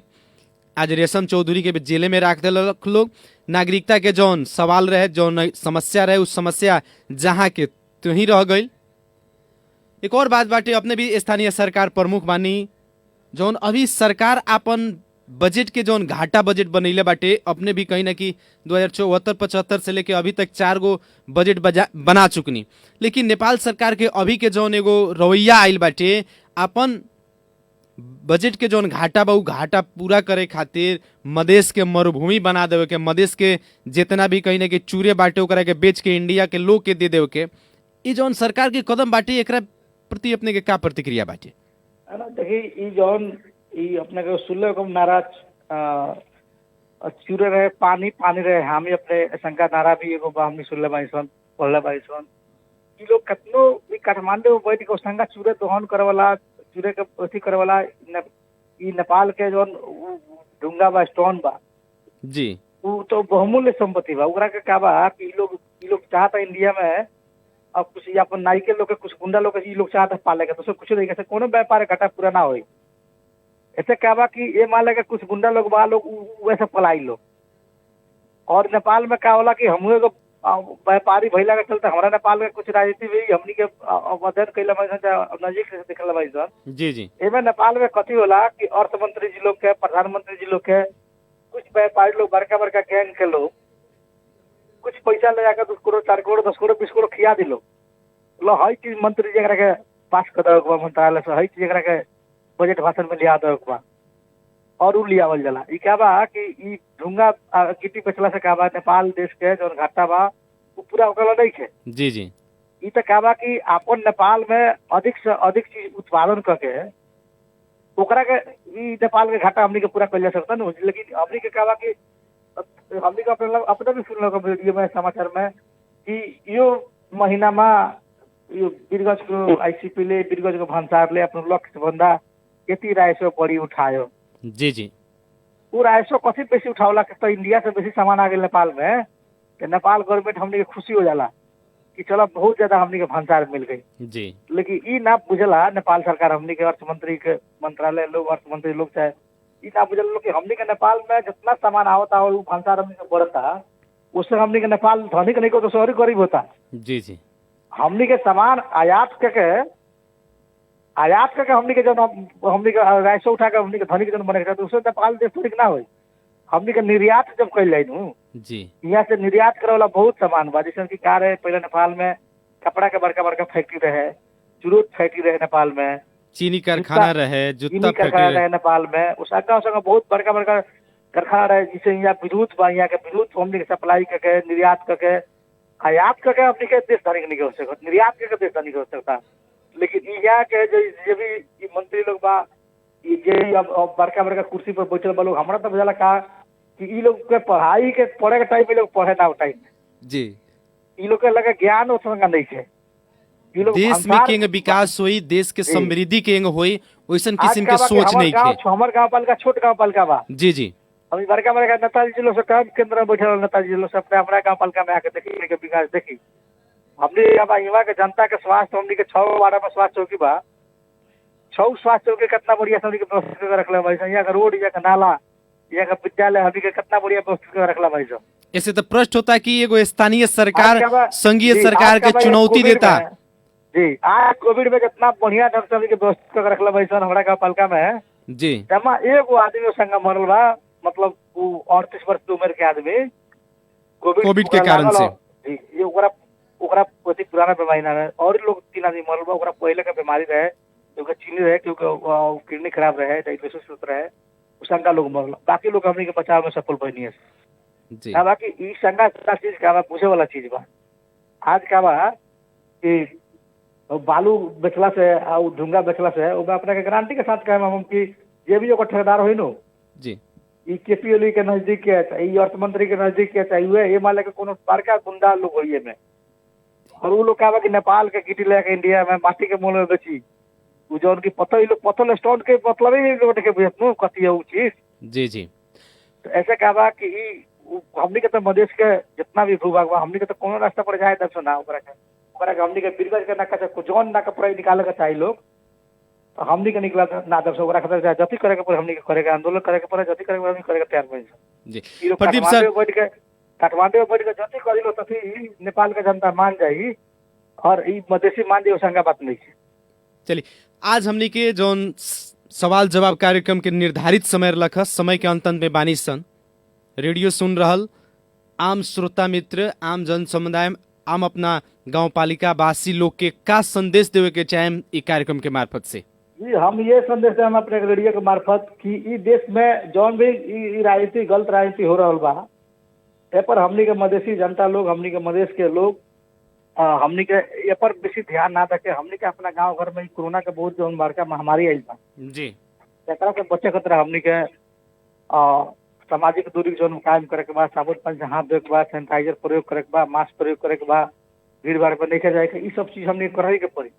Speaker 2: आज रेशम चौधरी के जेले में रख दिलक लोग। नागरिकता के जौन सवाल रहे जौन समस्या रहे उस समस्या जहाँ के तो ही रह गई। एक और बात बाटे अपने भी स्थानीय सरकार प्रमुख बानी जौन अभी सरकार अपन बजट के जौन घाटा बजट बनैले बाटे अपने भी कहीं ना कहीं 2074-75 से लेके अभी तक 4 गो बजट बना चुकनी। लेकिन नेपाल सरकार के अभी के जौन एगो रवैया आयल बाटे अपन बजट के जौन घाटा बा उ घाटा पूरा करे खातिर मधेश के मरुभूमि बना देवे के मधेश के जितना भी कहीं ना कहीं चूरे बाटे ओकरा के बेच के इंडिया के लोग के दे देवे के ई जौन सरकार के कदम बाटे एकरा प्रति अपने के का प्रतिक्रिया बाटे?
Speaker 3: देखिए ई जौन ई अपने के सुनले को नाराज चूरे रहे पानी पानी रहे हम अपने शंका नारा भी एगो हमनी सुनले बाईसन पढ़ले बाईसन ई लोग कितनो ई काठमांडू में बैठ के शंका चूरे दोहन करे वाला चूरे के अथी करे वाला ई नेपाल के जौन ढुंगा बा स्टोन बा
Speaker 2: जी
Speaker 3: वो तो बहुमूल्य संपत्ति बा। ओकरा के का बा कि ई लोग चाहता इंडिया में अब कुछ अपन नाई के लोग के कुछ गुंडा लोग के ई लोग चाहता पाले के तो कुछ तरीके से कोनो व्यापार घाटा पूरा ना होई। ऐसे क्या बा कि ये मान लगे कुछ गुंडा लोग बा लोग वैसे पलाई लोग और नेपाल में क्या होला कि हम एगो व्यापारी भइला के चलते हमारा नेपाल के कुछ राजनीति भी हमनी के अध्ययन कैला नजदीक से देखला बाई सर।
Speaker 2: जी जी।
Speaker 3: एमे नेपाल में कथी होला कि अर्थ मंत्री जी लोग के प्रधानमंत्री जी लोग के कुछ व्यापारी लोग बड़का बड़का गैंग के लोग कुछ पैसा ले जाकर 2 करोड़ 4 करोड़ 10 करोड़ 20 करोड़ खिया दिलो लो हई चीज मंत्री जी के पास कर दो मंत्रालय से हई चीज के बजट भाषण में लिया दो और उ लियावल जाला। ई क्या बा कि ई ढुंगा गिट्टी बेचला से क्या बा नेपाल देश के जो घाटा बा वो पूरा होकर नहीं है।
Speaker 2: जी जी।
Speaker 3: ई तो क्या बा कि अपन नेपाल में अधिक से अधिक चीज उत्पादन करके ओकरा के ई नेपाल के घाटा हमनी के पूरा कइल जा सकता न। लेकिन हमनी के कहवा कि हमनी के अपना भी सुनल वीडियो में समाचार में कि यो महीना में यो वीरगंज को आईसीपी ले वीरगंज को भन्सार ले आफ्नो लक्ष्य भन्दा यति राजस्व बढी उठायो।
Speaker 2: जी जी
Speaker 3: वो राजस्व कथी बेसी उठावला कि तो इंडिया से बेसी सामान आ गए नेपाल में, तो नेपाल गवर्नमेंट हमनी के खुशी हो जाला कि चलो बहुत ज्यादा हमनी के भंसार मिल गई।
Speaker 2: जी
Speaker 3: लेकिन ई ना बुझला नेपाल सरकार, हमनी के अर्थ मंत्री के मंत्रालय लोग, अर्थ मंत्री लोग चाहे ई ना बुझल लोग कि हमनी के नेपाल में जितना सामान आवता और भंसार हमनी के बढ़ता, उससे हमनी के नेपाल धनिक नहीं को तो शहरी गरीब होता।
Speaker 2: जी जी
Speaker 3: हमनी के सामान आयात करके हमनी के जब हमनी के राजस्व उठा के हमनी के धनिक जन बने तो उससे नेपाल देश थोड़ी ना होई। हमनी के निर्यात जब कइल जाई नु
Speaker 2: जी
Speaker 3: यहाँ से निर्यात करे वाला बहुत सामान बा, जैसे कि कार है। पहले नेपाल में कपड़ा के बड़का बड़का फैक्ट्री रहे, चुरूट फैक्ट्री रहे नेपाल में,
Speaker 2: चीनी कारखाना रहे, जूता
Speaker 3: चीनी कारखाना
Speaker 2: फैक्ट्री
Speaker 3: रहे नेपाल में, उसका बहुत बड़का बड़का कारखाना रहे। जैसे यहाँ विद्युत बा, यहाँ के विद्युत हमनी के सप्लाई करके निर्यात करके आयात करके हमनी के देश धनिक नहीं हो सकता, निर्यात करके देश धनिक हो सकता। लेकिन यहाँ के जो भी मंत्री लोग बा, ये अब बड़का बड़का कुर्सी पर बैठल बा लोग, हमरा तो बुझाला का कि ई लोग के पढ़ाई के पढ़े के टाइम में लोग पढ़े ना टाइम
Speaker 2: जी
Speaker 3: ई लोग के लगे ज्ञान उतना नहीं है। ई लोग
Speaker 2: देश में केंग विकास होई, देश के समृद्धि केंग होई, वैसन किस्म के सोच नहीं थे।
Speaker 3: हमार गाँव पालिका छोट गाँव पालिका बा।
Speaker 2: जी जी
Speaker 3: अभी बड़का बड़का नेताजी जी लोग से काम केंद्र में बैठे नेताजी जी लोग से अपने हमारा गाँव पालिका में आके देखी के विकास देखी। हमने अब यहाँ के जनता के स्वास्थ्य हमने के 6 वार्ड में स्वास्थ्य चौकी बा, 6 स्वास्थ्य चौकी कितना बढ़िया हमने के व्यवस्थित कर रखले भाई। यहाँ का रोड, यहाँ का नाला, यहाँ का विद्यालय हमने के कितना बढ़िया व्यवस्थित कर रखला भाई।
Speaker 2: ऐसे तो प्रश्न होता है कि एगो स्थानीय सरकार संघीय सरकार के चुनौती देता।
Speaker 3: जी आज कोविड में जितना बढ़िया ढंग से हमने के व्यवस्थित कर रखला भाई हमारा गाँव पालिका में
Speaker 2: जी,
Speaker 3: जमा एगो आदमी संग मरल बा, मतलब वो 38 वर्ष की उम्र के आदमी
Speaker 2: कोविड के कारण से।
Speaker 3: जी ये ओकरा अति पुराना बीमारी ना रहे, और लोग 3 आदमी मरल बा। ओकरा पहले का बीमारी रहे, क्योंकि चीनी रहे, क्योंकि किडनी खराब रहे, डायबिटीज रहे, उसका लोग मरल। बाकी लोग हमने के बचाव में सफल बनी है
Speaker 2: जी।
Speaker 3: बाकी ई संगा चीज का बा, पूछे वाला चीज बा। आज का बा कि बालू बेचला से और ढूंगा बेचला से ओमे अपने के गारंटी के साथ कहे हम कि जे भी ओकर ठेकेदार होई नो
Speaker 2: जी,
Speaker 3: ई केपीएलई के नजदीक के चाहे अर्थ मंत्री के नजदीक के चाहिए, ये मान ले के कोनो बड़का गुंडा लोग होइए में, और वो लोग कहा कि नेपाल के गिटी लेके इंडिया में माटी के मोल में बेची, वो जो उनकी पतल स्टोन के मतलब ही लोग के बुझत नु कथी है वो चीज।
Speaker 2: जी जी
Speaker 3: तो ऐसे कहा कि हमनी के तो मधेश के जितना भी भूभाग बा, हमनी के तो कोनो रास्ता पर जाए दर्शन ना ओकरा के हमनी के बीरगंज के नाका से जोन नाका पर निकाले के चाहिए लोग, तो हमनी के निकला ना दर्शन ओकरा खातिर चाहे जति करे के पर हमनी के करे के आंदोलन करे के पर जति करे के हमनी करे के तैयार भइल
Speaker 2: जी। प्रदीप सर
Speaker 3: काठमांडू में बैठ के जति करिलो तथी नेपाल के जनता मान जाई और ई मधेसी मान जाई, संगा बात नहीं है।
Speaker 2: चलिए आज हमनी के जोन सवाल जवाब कार्यक्रम के निर्धारित समय रखा, समय के अंत में बानी सन रेडियो सुन रहल आम श्रोता मित्र, आम जन समुदाय, आम अपना गांव पालिका वासी लोग के का संदेश देवे के चाहे ई कार्यक्रम के मार्फत से?
Speaker 3: जी हम ये संदेश दें अपने रेडियो के मार्फत कि ई देश में जौन भी ई राजनीति गलत राजनीति हो रहा बा, ए पर हमनी के मधेसी जनता लोग, हमनी के मधेश के लोग हमनी के ये पर बेसी ध्यान ना देके हमनी के अपना गांव घर में कोरोना के बहुत जो बड़का महामारी आई बा
Speaker 2: जी,
Speaker 3: एकरा के बचे खतरा हमनी के सामाजिक दूरी जो कायम करे के बाद, साबुन पानी से हाथ धोए के बाद, सैनिटाइजर प्रयोग करे के बाद, मास्क प्रयोग करे के बाद, भीड़ भाड़ में नहीं जाए के, ई सब चीज हमनी करे के पड़ी।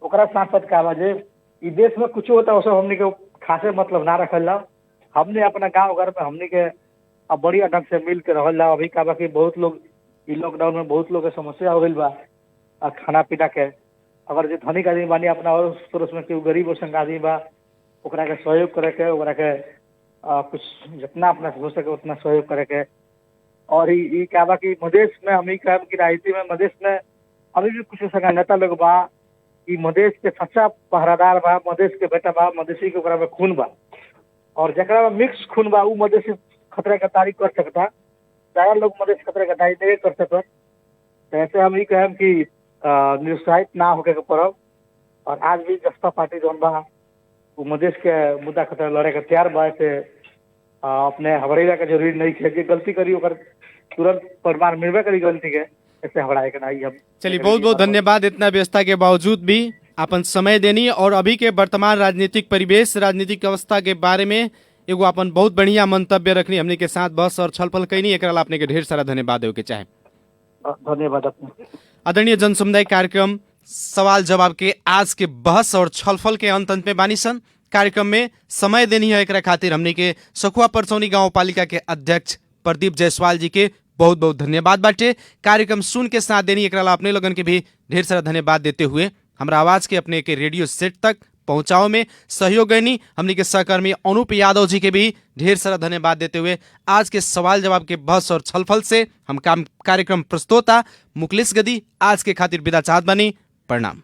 Speaker 3: ओकरा साथ साथ का बाजे ई देश में कुछ होता है उसको हमनी के खासे मतलब ना रखल जाओ। हमने अपना गांव घर में हमनी के अब बढ़िया ढंग से मिल के रहल जाओ। अभी का बाकी बहुत लोग ई लॉकडाउन में बहुत लोग के समस्या हो गई बा खाना पीना के। अगर जो धनिक आदमी बानी अपना और पड़ोस में केहू गरीब और आदमी बा, ओकरा के सहयोग करे के, ओकरा के कुछ जितना अपना हो सके उतना सहयोग करे के। और ई क्या बा कि मधेश में हम कहब कि राजनीति में मधेश में अभी भी कुछ संगा नेता लोग बा, ई मधेश के सच्चा पहरादार बा, मधेश के बेटा बा, मधेसी के ओकरा में खून बा, और जकरा में मिक्स खून बा उ मधेसी खतरे का तारीख कर सकता, सारा लोग मधेश खतरे का तारीख नहीं कर सकता। तो ऐसे हम ई कहब कि निरुत्साहित ना होके के पड़ब, और आज भी जसपा पार्टी जौन बा वो मधेश के मुद्दा खतरा लड़े के तैयार बा। से अपने हबड़ैला के जरूरी नहीं है, जे गलती करी ओकर तुरंत प्रमाण मिलबे करी गलती के, ऐसे हबड़ाए के नहीं। हम
Speaker 2: चलिए बहुत बहुत धन्यवाद। इतना व्यवस्था के बावजूद भी अपन समय देनी और अभी के वर्तमान राजनीतिक परिवेश, राजनीतिक अवस्था के बारे में एगो अपन बहुत बढ़िया मंतव्य रखनी, हमने के साथ बहस और छलफल कैनी, एकरा ला अपने के ढेर सारा धन्यवाद देवे के चाहे।
Speaker 3: धन्यवाद अपने।
Speaker 2: आदरणीय जन समुदाय, कार्यक्रम सवाल जवाब के आज के बहस और छलफल के अंत में बानी सन। कार्यक्रम में समय देनी है एकरा खातिर हमने के सखुआ परसौनी गाँव पालिका के अध्यक्ष प्रदीप जायसवाल जी के बहुत बहुत धन्यवाद बाटे। कार्यक्रम सुन के साथ देनी एकरा ला अपने लोगन के भी ढेर सारा धन्यवाद देते हुए हमरा आवाज के अपने के रेडियो सेट तक पहुंचाओ में सहयोग गयनी हमने के सहकर्मी अनूप यादव जी के भी ढेर सारा धन्यवाद देते हुए आज के सवाल जवाब के बहस और छलफल से हम कार्यक्रम प्रस्तोता मुकलेश गदी आज के खातिर विदा चाहत बानी। प्रणाम।